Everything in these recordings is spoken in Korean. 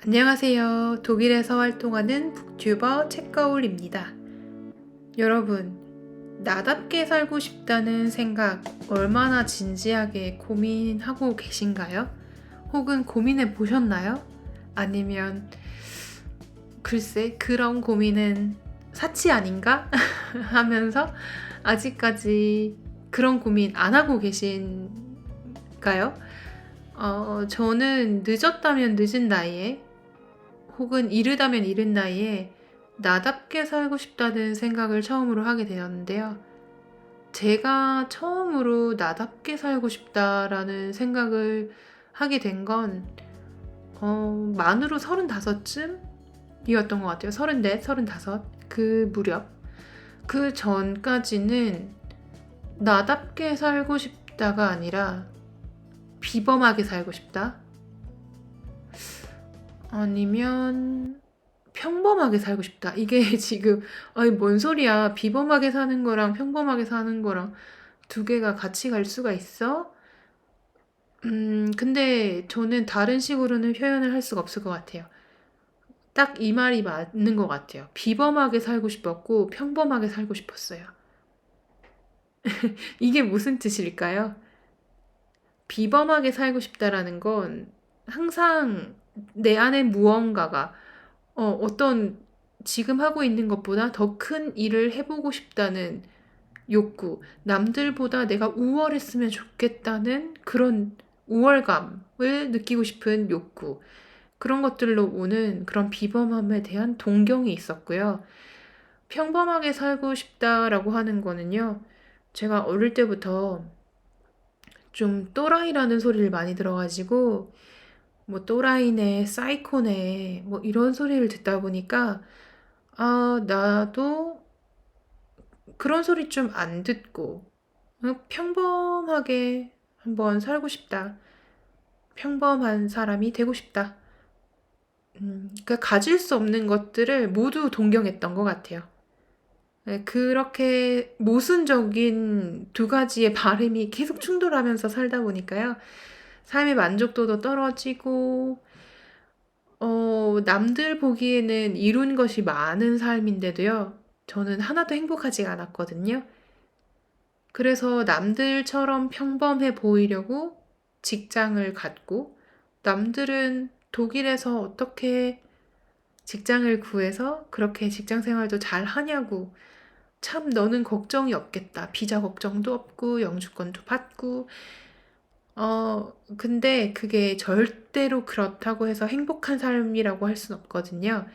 안녕하세요. 독일에서 활동하는 북튜버 책거울입니다. 여러분, 나답게 살고 싶다는 생각 얼마나 진지하게 고민하고 계신가요? 혹은 고민해 보셨나요? 아니면 글쎄 그런 고민은 사치 아닌가? 하면서 아직까지 그런 고민 안 하고 계신가요? 저는 늦었다면 늦은 나이에 혹은 이르다면 이른 나이에 나답게 살고 싶다는 생각을 처음으로 하게 되었는데요. 제가 처음으로 나답게 살고 싶다라는 생각을 하게 된 건, 만으로 35쯤이었던 것 같아요. 34, 35. 그 무렵. 그 전까지는 나답게 살고 싶다가 아니라 비범하게 살고 싶다. 아니면 평범하게 살고 싶다. 이게 지금 아니 뭔 소리야. 비범하게 사는 거랑 평범하게 사는 거랑 두 개가 같이 갈 수가 있어? 근데 저는 다른 식으로는 표현을 할 수가 없을 것 같아요. 딱 이 말이 맞는 것 같아요. 비범하게 살고 싶었고 평범하게 살고 싶었어요. 이게 무슨 뜻일까요? 비범하게 살고 싶다라는 건 항상 내 안에 무언가가 어떤 지금 하고 있는 것보다 더 큰 일을 해보고 싶다는 욕구, 남들보다 내가 우월했으면 좋겠다는 그런 우월감을 느끼고 싶은 욕구, 그런 것들로 오는 그런 비범함에 대한 동경이 있었고요. 평범하게 살고 싶다라고 하는 거는요, 제가 어릴 때부터 좀 또라이라는 소리를 많이 들어가지고, 뭐 또라이네, 사이코네, 뭐 이런 소리를 듣다 보니까, 아, 나도 그런 소리 좀 안 듣고, 평범하게 한번 살고 싶다. 평범한 사람이 되고 싶다. 그러니까 가질 수 없는 것들을 모두 동경했던 것 같아요. 네, 그렇게 모순적인 두 가지의 바람이 계속 충돌하면서 살다 보니까요. 삶의 만족도도 떨어지고, 남들 보기에는 이룬 것이 많은 삶인데도요. 저는 하나도 행복하지가 않았거든요. 그래서 남들처럼 평범해 보이려고 직장을 갖고, 남들은 독일에서 어떻게 직장을 구해서 그렇게 직장 생활도 잘 하냐고, 참 너는 걱정이 없겠다. 비자 걱정도 없고, 영주권도 받고, 근데 그게 절대로 그렇다고 해서 행복한 삶이라고 할 순 없거든요.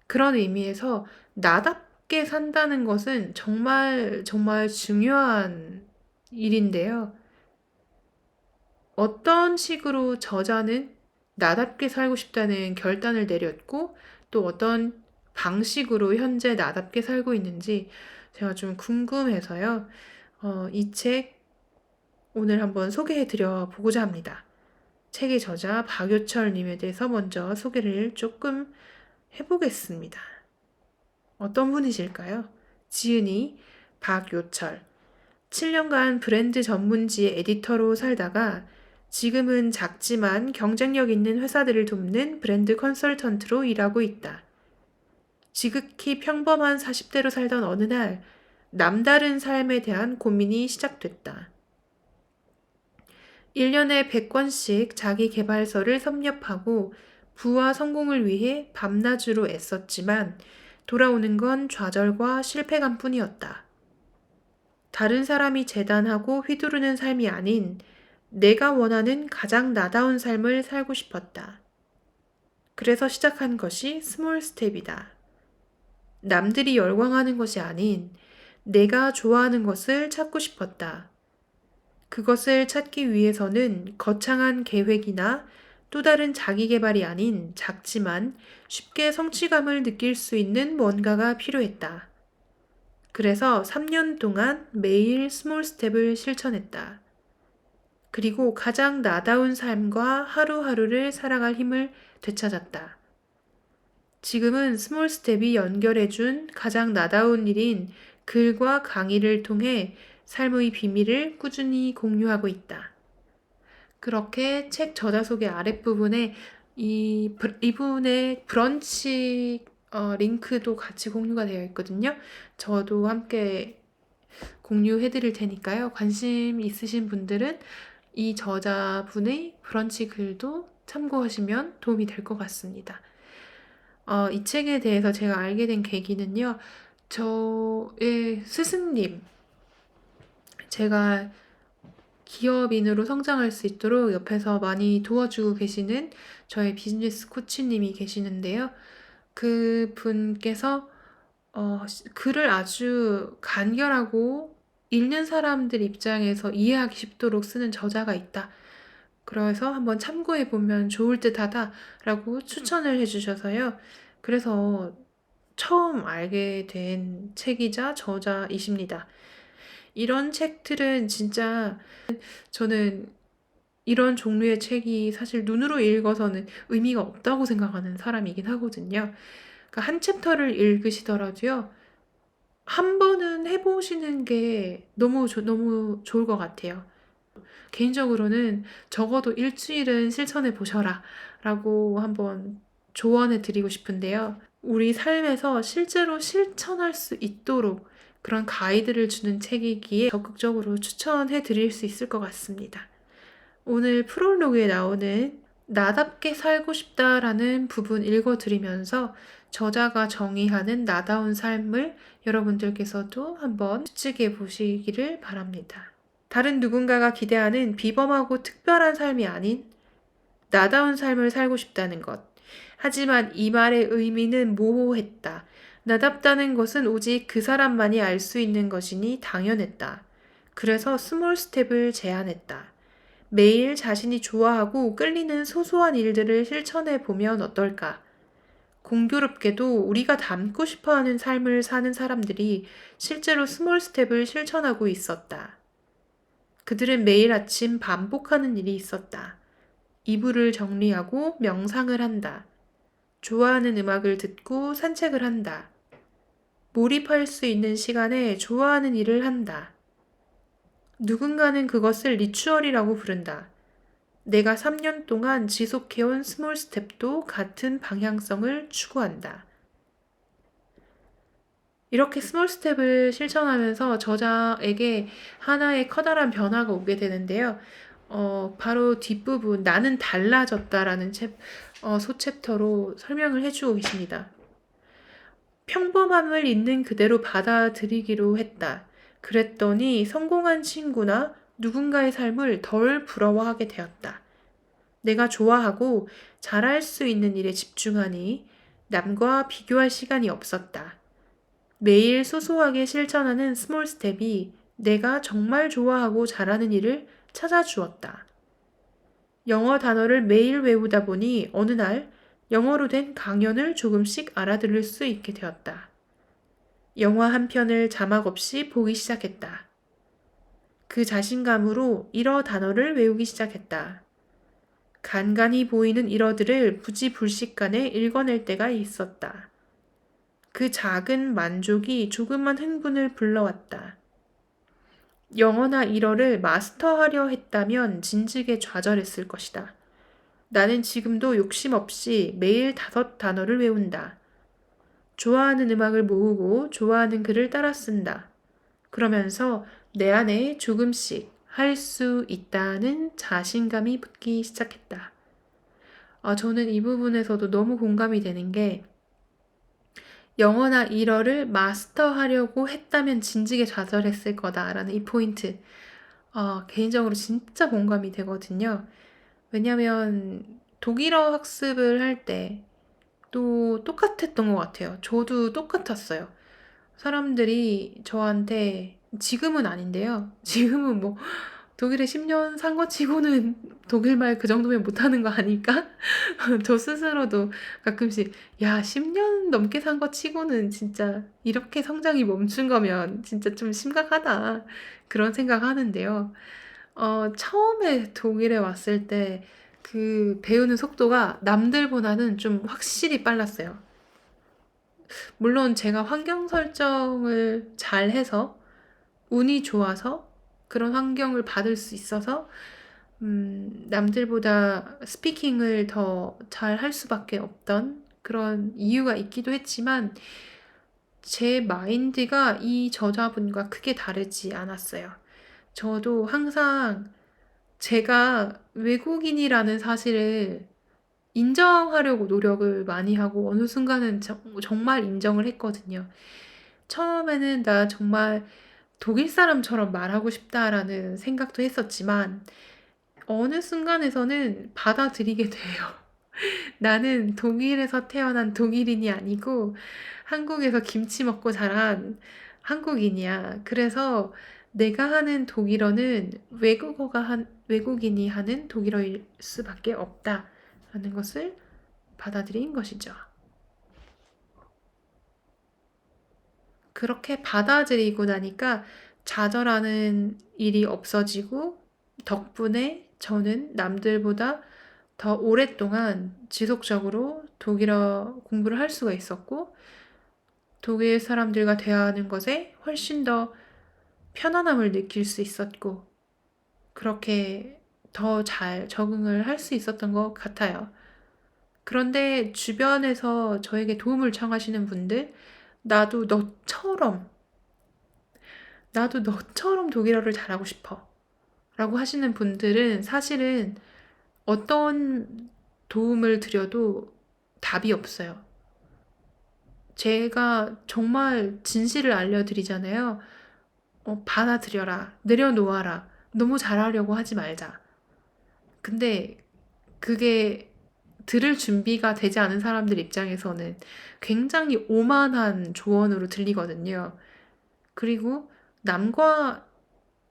그런 의미에서 나답게 산다는 것은 정말 정말 중요한 일인데요. 어떤 식으로 저자는 나답게 살고 싶다는 결단을 내렸고 또 어떤 방식으로 현재 나답게 살고 있는지 제가 좀 궁금해서요. 이 책 오늘 한번 소개해 드려 보고자 합니다. 책의 저자 박요철님에 대해서 먼저 소개를 조금 해보겠습니다. 어떤 분이실까요? 지은이 박요철. 7년간 브랜드 전문지의 에디터로 살다가 지금은 작지만 경쟁력 있는 회사들을 돕는 브랜드 컨설턴트로 일하고 있다. 지극히 평범한 40대로 살던 어느 날 남다른 삶에 대한 고민이 시작됐다. 1년에 100권씩 자기 개발서를 섭렵하고 부와 성공을 위해 밤낮으로 애썼지만 돌아오는 건 좌절과 실패감 뿐이었다. 다른 사람이 재단하고 휘두르는 삶이 아닌 내가 원하는 가장 나다운 삶을 살고 싶었다. 그래서 시작한 것이 스몰 스텝이다. 남들이 열광하는 것이 아닌 내가 좋아하는 것을 찾고 싶었다. 그것을 찾기 위해서는 거창한 계획이나 또 다른 자기 개발이 아닌 작지만 쉽게 성취감을 느낄 수 있는 뭔가가 필요했다. 그래서 3년 동안 매일 스몰 스텝을 실천했다. 그리고 가장 나다운 삶과 하루하루를 살아갈 힘을 되찾았다. 지금은 스몰 스텝이 연결해준 가장 나다운 일인 글과 강의를 통해 삶의 비밀을 꾸준히 공유하고 있다. 그렇게 책 저자 소개 아랫부분에 이분의 브런치 링크도 같이 공유가 되어 있거든요. 저도 함께 공유해 드릴 테니까요. 관심 있으신 분들은 이 저자분의 브런치 글도 참고하시면 도움이 될 것 같습니다. 이 책에 대해서 제가 알게 된 계기는요. 저의 스승님, 제가 기업인으로 성장할 수 있도록 옆에서 많이 도와주고 계시는 저의 비즈니스 코치님이 계시는데요. 그분께서 글을 아주 간결하고 읽는 사람들 입장에서 이해하기 쉽도록 쓰는 저자가 있다. 그래서 한번 참고해 보면 좋을 듯하다라고 추천을 해주셔서요. 그래서 처음 알게 된 책이자 저자이십니다. 이런 책들은 진짜 저는 이런 종류의 책이 사실 눈으로 읽어서는 의미가 없다고 생각하는 사람이긴 하거든요. 그러니까 한 챕터를 읽으시더라도요. 한 번은 해보시는 게 너무 좋을 것 같아요. 개인적으로는 적어도 일주일은 실천해 보셔라 라고 한번 조언해 드리고 싶은데요. 우리 삶에서 실제로 실천할 수 있도록 그런 가이드를 주는 책이기에 적극적으로 추천해 드릴 수 있을 것 같습니다. 오늘 프롤로그에 나오는 나답게 살고 싶다라는 부분 읽어드리면서 저자가 정의하는 나다운 삶을 여러분들께서도 한번 추측해 보시기를 바랍니다. 다른 누군가가 기대하는 비범하고 특별한 삶이 아닌 나다운 삶을 살고 싶다는 것. 하지만 이 말의 의미는 모호했다. 나답다는 것은 오직 그 사람만이 알 수 있는 것이니 당연했다. 그래서 스몰 스텝을 제안했다. 매일 자신이 좋아하고 끌리는 소소한 일들을 실천해 보면 어떨까? 공교롭게도 우리가 닮고 싶어 하는 삶을 사는 사람들이 실제로 스몰 스텝을 실천하고 있었다. 그들은 매일 아침 반복하는 일이 있었다. 이불을 정리하고 명상을 한다. 좋아하는 음악을 듣고 산책을 한다. 몰입할 수 있는 시간에 좋아하는 일을 한다. 누군가는 그것을 리추얼이라고 부른다. 내가 3년 동안 지속해온 스몰 스텝도 같은 방향성을 추구한다. 이렇게 스몰 스텝을 실천하면서 저자에게 하나의 커다란 변화가 오게 되는데요. 바로 뒷부분 나는 달라졌다라는 소챕터로 설명을 해주고 계십니다. 평범함을 있는 그대로 받아들이기로 했다. 그랬더니 성공한 친구나 누군가의 삶을 덜 부러워하게 되었다. 내가 좋아하고 잘할 수 있는 일에 집중하니 남과 비교할 시간이 없었다. 매일 소소하게 실천하는 스몰 스텝이 내가 정말 좋아하고 잘하는 일을 찾아주었다. 영어 단어를 매일 외우다 보니 어느 날 영어로 된 강연을 조금씩 알아들을 수 있게 되었다. 영화 한 편을 자막 없이 보기 시작했다. 그 자신감으로 일어 단어를 외우기 시작했다. 간간히 보이는 일어들을 부지불식간에 읽어낼 때가 있었다. 그 작은 만족이 조그만 흥분을 불러왔다. 영어나 일어를 마스터하려 했다면 진즉에 좌절했을 것이다. 나는 지금도 욕심 없이 매일 5단어를 외운다. 좋아하는 음악을 모으고 좋아하는 글을 따라 쓴다. 그러면서 내 안에 조금씩 할 수 있다는 자신감이 붙기 시작했다. 저는 이 부분에서도 너무 공감이 되는 게 영어나 일어를 마스터하려고 했다면 진즉에 좌절했을 거다라는 이 포인트. 개인적으로 진짜 공감이 되거든요. 왜냐면 독일어 학습을 할 때 또 똑같았던 것 같아요. 저도 똑같았어요. 사람들이 저한테 지금은 아닌데요. 지금은 뭐 독일에 10년 산 거 치고는 독일말 그 정도면 못하는 거 아닐까? 저 스스로도 가끔씩 야 10년 넘게 산 거 치고는 진짜 이렇게 성장이 멈춘 거면 진짜 좀 심각하다 그런 생각하는데요. 처음에 독일에 왔을 때 그 배우는 속도가 남들보다는 좀 확실히 빨랐어요. 물론 제가 환경 설정을 잘 해서 운이 좋아서 그런 환경을 받을 수 있어서 남들보다 스피킹을 더 잘 할 수밖에 없던 그런 이유가 있기도 했지만 제 마인드가 이 저자분과 크게 다르지 않았어요. 저도 항상 제가 외국인이라는 사실을 인정하려고 노력을 많이 하고 어느 순간은 정말 인정을 했거든요. 처음에는 나 정말 독일 사람처럼 말하고 싶다라는 생각도 했었지만 어느 순간에서는 받아들이게 돼요. 나는 독일에서 태어난 독일인이 아니고 한국에서 김치 먹고 자란 한국인이야. 그래서 내가 하는 독일어는 외국인이 하는 독일어일 수밖에 없다라는 것을 받아들인 것이죠. 그렇게 받아들이고 나니까 좌절하는 일이 없어지고 덕분에 저는 남들보다 더 오랫동안 지속적으로 독일어 공부를 할 수가 있었고 독일 사람들과 대화하는 것에 훨씬 더 편안함을 느낄 수 있었고 그렇게 더 잘 적응을 할 수 있었던 것 같아요. 그런데 주변에서 저에게 도움을 청하시는 분들, 나도 너처럼, 나도 너처럼 독일어를 잘하고 싶어. 라고 하시는 분들은 사실은 어떤 도움을 드려도 답이 없어요. 제가 정말 진실을 알려드리잖아요. 받아들여라. 내려놓아라. 너무 잘하려고 하지 말자. 근데 그게 들을 준비가 되지 않은 사람들 입장에서는 굉장히 오만한 조언으로 들리거든요. 그리고 남과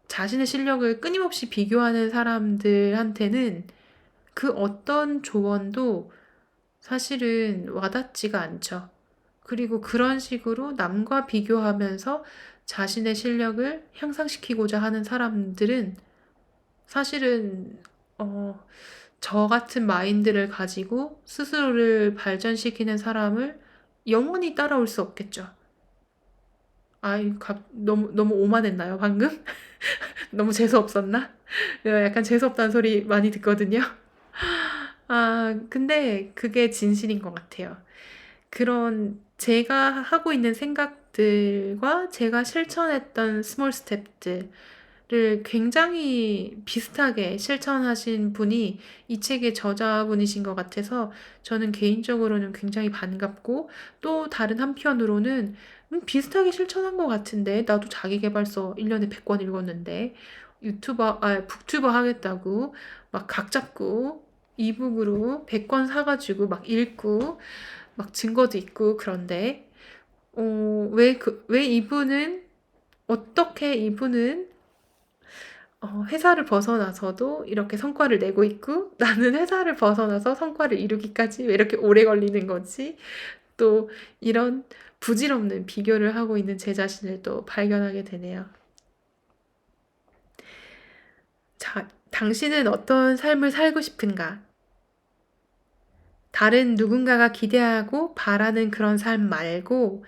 자신의 실력을 끊임없이 비교하는 사람들한테는 그 어떤 조언도 사실은 와닿지가 않죠. 그리고 그런 식으로 남과 비교하면서 자신의 실력을 향상시키고자 하는 사람들은 사실은 어, 저 같은 마인드를 가지고 스스로를 발전시키는 사람을 영원히 따라올 수 없겠죠. 너무 오만했나요, 방금? 너무 재수없었나? 약간 재수없다는 소리 많이 듣거든요. 근데 그게 진실인 것 같아요. 그런 제가 하고 있는 생각들과 제가 실천했던 스몰 스텝들을 굉장히 비슷하게 실천하신 분이 이 책의 저자분이신 것 같아서 저는 개인적으로는 굉장히 반갑고 또 다른 한편으로는 비슷하게 실천한 것 같은데 나도 자기계발서 1년에 100권 읽었는데 북튜버 하겠다고 막 각 잡고 이북으로 100권 사가지고 막 읽고 막 증거도 있고 그런데 왜 이분은 어떻게 이분은 회사를 벗어나서도 이렇게 성과를 내고 있고 나는 회사를 벗어나서 성과를 이루기까지 왜 이렇게 오래 걸리는 거지? 또 이런 부질없는 비교를 하고 있는 제 자신을 또 발견하게 되네요. 자, 당신은 어떤 삶을 살고 싶은가? 다른 누군가가 기대하고 바라는 그런 삶 말고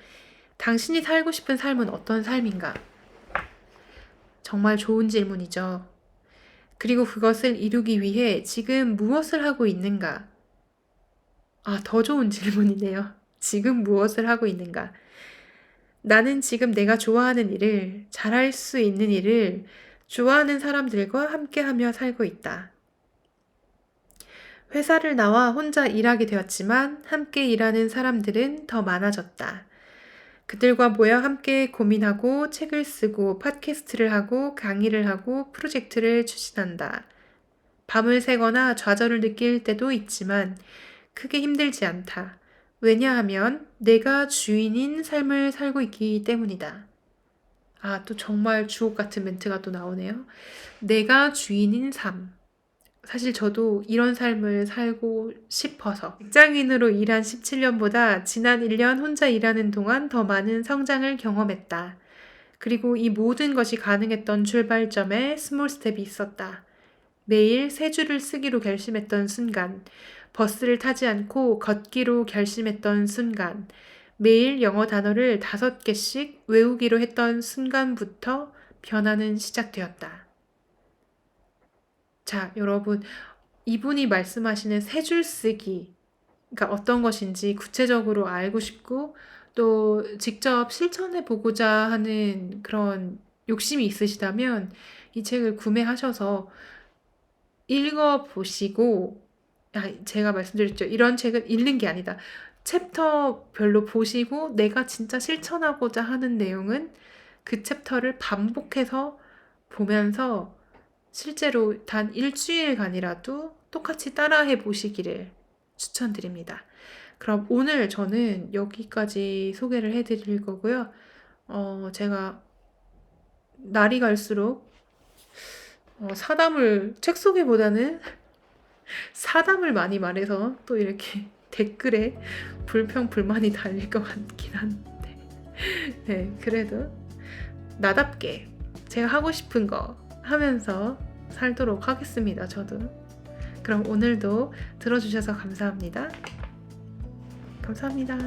당신이 살고 싶은 삶은 어떤 삶인가? 정말 좋은 질문이죠. 그리고 그것을 이루기 위해 지금 무엇을 하고 있는가? 더 좋은 질문이네요. 지금 무엇을 하고 있는가? 나는 지금 내가 좋아하는 일을, 잘할 수 있는 일을 좋아하는 사람들과 함께하며 살고 있다. 회사를 나와 혼자 일하게 되었지만 함께 일하는 사람들은 더 많아졌다. 그들과 모여 함께 고민하고 책을 쓰고 팟캐스트를 하고 강의를 하고 프로젝트를 추진한다. 밤을 새거나 좌절을 느낄 때도 있지만 크게 힘들지 않다. 왜냐하면 내가 주인인 삶을 살고 있기 때문이다. 또 정말 주옥 같은 멘트가 또 나오네요. 내가 주인인 삶. 사실 저도 이런 삶을 살고 싶어서 직장인으로 일한 17년보다 지난 1년 혼자 일하는 동안 더 많은 성장을 경험했다. 그리고 이 모든 것이 가능했던 출발점에 스몰 스텝이 있었다. 매일 3줄을 쓰기로 결심했던 순간, 버스를 타지 않고 걷기로 결심했던 순간, 매일 영어 단어를 5개씩 외우기로 했던 순간부터 변화는 시작되었다. 자, 여러분, 이분이 말씀하시는 세 줄 쓰기가 어떤 것인지 구체적으로 알고 싶고 또 직접 실천해 보고자 하는 그런 욕심이 있으시다면 이 책을 구매하셔서 읽어보시고, 제가 말씀드렸죠. 이런 책은 읽는 게 아니다. 챕터별로 보시고 내가 진짜 실천하고자 하는 내용은 그 챕터를 반복해서 보면서 실제로 단 일주일간이라도 똑같이 따라해 보시기를 추천드립니다. 그럼 오늘 저는 여기까지 소개를 해드릴 거고요. 제가 날이 갈수록 사담을 책 소개보다는 사담을 많이 말해서 또 이렇게 댓글에 불평 불만이 달릴 것 같긴 한데 네, 그래도 나답게 제가 하고 싶은 거 하면서 살도록 하겠습니다. 저도. 그럼 오늘도 들어주셔서 감사합니다. 감사합니다.